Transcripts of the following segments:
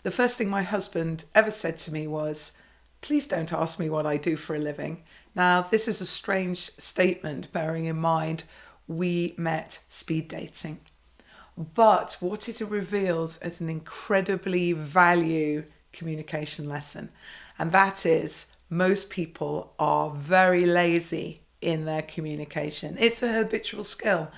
The first thing my husband ever said to me was, "Please don't ask me what I do for a living." Now, this is a strange statement, bearing in mind we met speed dating. But what it reveals is an incredibly value communication lesson. And that is, most people are very lazy in their communication. It's a habitual skill.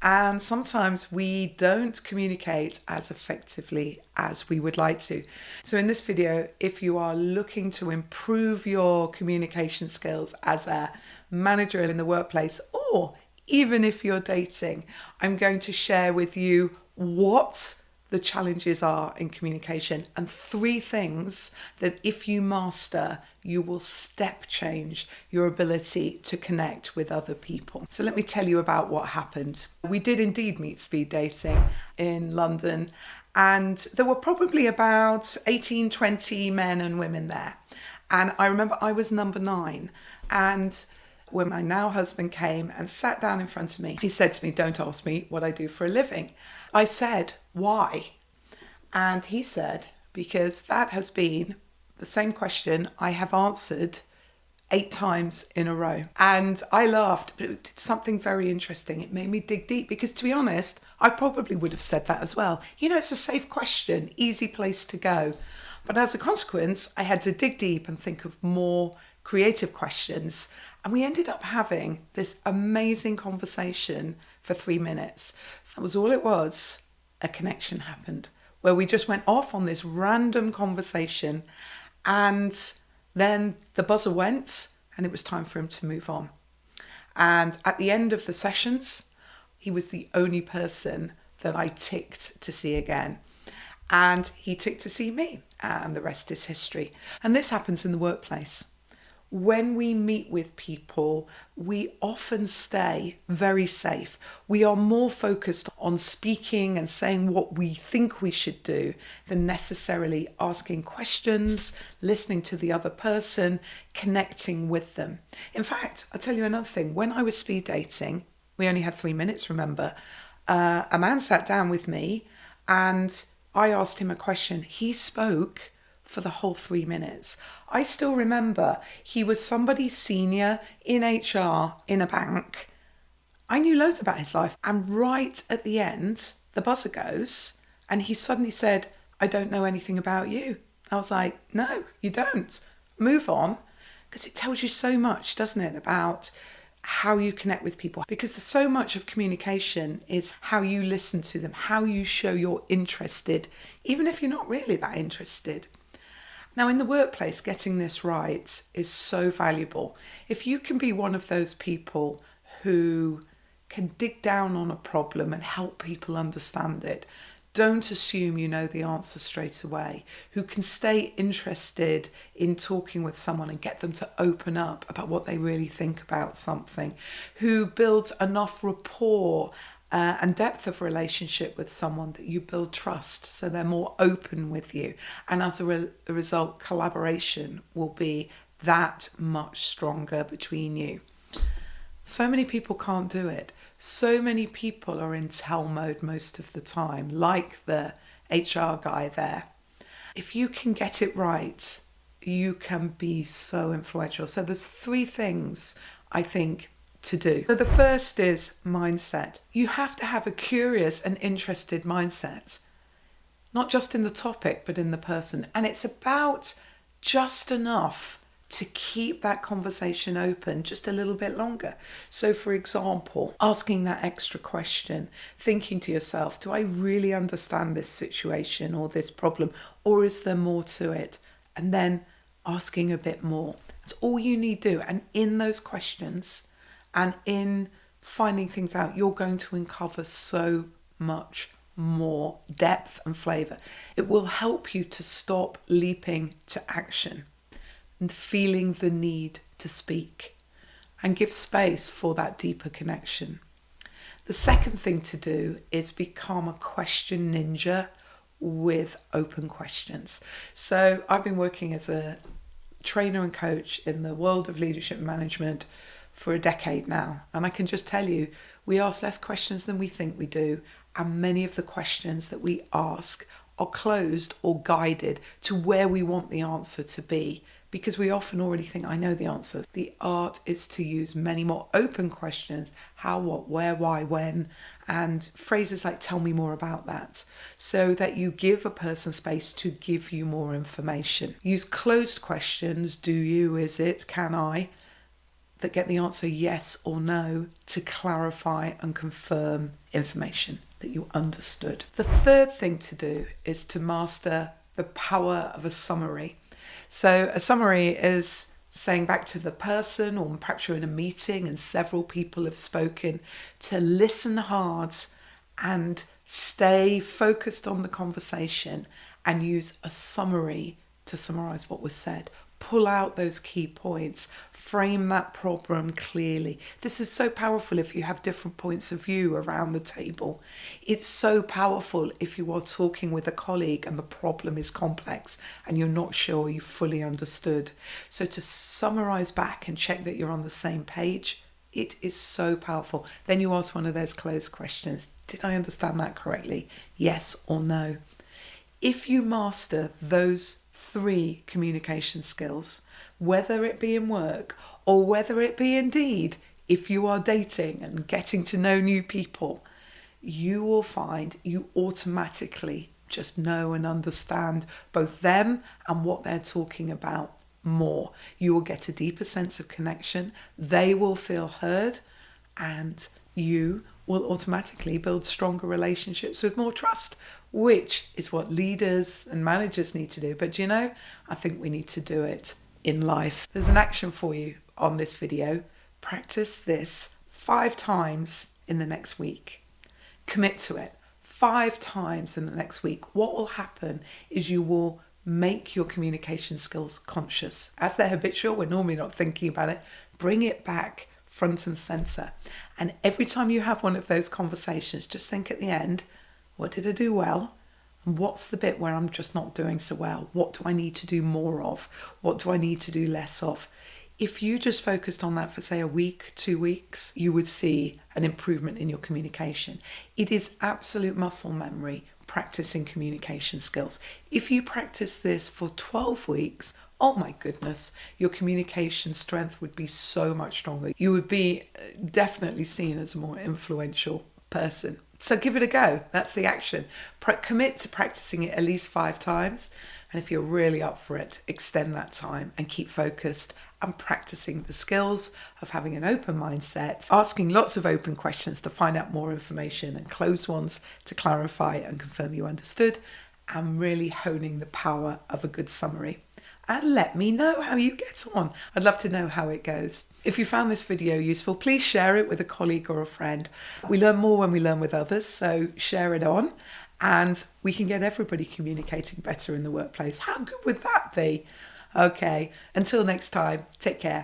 And sometimes we don't communicate as effectively as we would like to. So in this video, if you are looking to improve your communication skills as a manager in the workplace, or even if you're dating, I'm going to share with you what the challenges are in communication and 3 things that if you master, you will step change your ability to connect with other people. So let me tell you about what happened. We did indeed meet speed dating in London, and there were probably about 18, 20 men and women there. And I remember I was number 9, and when my now husband came and sat down in front of me, he said to me, "Don't ask me what I do for a living." I said, "Why?" And he said, "Because that has been the same question I have answered 8 times in a row." And I laughed, but it did something very interesting. It made me dig deep because, to be honest, I probably would have said that as well. You know, it's a safe question, easy place to go. But as a consequence, I had to dig deep and think of more creative questions. And we ended up having this amazing conversation for 3 minutes. That was all it was. A connection happened where we just went off on this random conversation, and then the buzzer went and it was time for him to move on. And at the end of the sessions, he was the only person that I ticked to see again. And he ticked to see me, and the rest is history. And this happens in the workplace. When we meet with people, we often stay very safe. We are more focused on speaking and saying what we think we should do than necessarily asking questions, listening to the other person, connecting with them. In fact, I'll tell you another thing. When I was speed dating, we only had 3 minutes, remember, a man sat down with me and I asked him a question. He spoke for the whole 3 minutes. I still remember he was somebody senior in HR in a bank. I knew loads about his life. And right at the end, the buzzer goes and he suddenly said, "I don't know anything about you." I was like, "No, you don't. Move on." Because it tells you so much, doesn't it, about how you connect with people. Because there's so much of communication is how you listen to them, how you show you're interested, even if you're not really that interested. Now, in the workplace, getting this right is so valuable. If you can be one of those people who can dig down on a problem and help people understand it, don't assume you know the answer straight away, who can stay interested in talking with someone and get them to open up about what they really think about something, who builds enough rapport and depth of relationship with someone that you build trust so they're more open with you. And as a result, collaboration will be that much stronger between you. So many people can't do it. So many people are in tell mode most of the time, like the HR guy there. If you can get it right, you can be so influential. So there's 3 things I think to do. So the first is mindset. You have to have a curious and interested mindset, not just in the topic, but in the person. And it's about just enough to keep that conversation open just a little bit longer. So for example, asking that extra question, thinking to yourself, do I really understand this situation or this problem, or is there more to it? And then asking a bit more. That's all you need to do. And in those questions and in finding things out, you're going to uncover so much more depth and flavour. It will help you to stop leaping to action and feeling the need to speak and give space for that deeper connection. The second thing to do is become a question ninja with open questions. So I've been working as a trainer and coach in the world of leadership and management for a decade now. And I can just tell you, we ask less questions than we think we do. And many of the questions that we ask are closed or guided to where we want the answer to be, because we often already think, I know the answer. The art is to use many more open questions: how, what, where, why, when, and phrases like tell me more about that, so that you give a person space to give you more information. Use closed questions: do you, is it, can I, that get the answer yes or no, to clarify and confirm information that you understood. The third thing to do is to master the power of a summary. So a summary is saying back to the person, or perhaps you're in a meeting and several people have spoken, to listen hard and stay focused on the conversation and use a summary to summarize what was said. Pull out those key points, frame that problem clearly. This is so powerful if you have different points of view around the table. It's so powerful if you are talking with a colleague and the problem is complex and you're not sure you fully understood. So to summarize back and check that you're on the same page, it is so powerful. Then you ask one of those closed questions. Did I understand that correctly? Yes or no? If you master those 3 communication skills, whether it be in work or whether it be indeed if you are dating and getting to know new people, you will find you automatically just know and understand both them and what they're talking about more. You will get a deeper sense of connection, they will feel heard, and you will automatically build stronger relationships with more trust, which is what leaders and managers need to do. But you know, I think we need to do it in life. There's an action for you on this video. Practice this 5 times in the next week. Commit to it 5 times in the next week. What will happen is you will make your communication skills conscious. As they're habitual, we're normally not thinking about it. Bring it back front and center. And every time you have one of those conversations, just think at the end, what did I do well? And what's the bit where I'm just not doing so well? What do I need to do more of? What do I need to do less of? If you just focused on that for, say, a week, 2 weeks, you would see an improvement in your communication. It is absolute muscle memory, practicing communication skills. If you practice this for 12 weeks, oh my goodness, your communication strength would be so much stronger. You would be definitely seen as a more influential person. So give it a go. That's the action. Commit to practicing it at least 5 times. And if you're really up for it, extend that time and keep focused and practicing the skills of having an open mindset, asking lots of open questions to find out more information, and closed ones to clarify and confirm you understood, and really honing the power of a good summary. And let me know how you get on. I'd love to know how it goes. If you found this video useful, please share it with a colleague or a friend. We learn more when we learn with others, so share it on, and we can get everybody communicating better in the workplace. How good would that be? Okay, until next time, take care.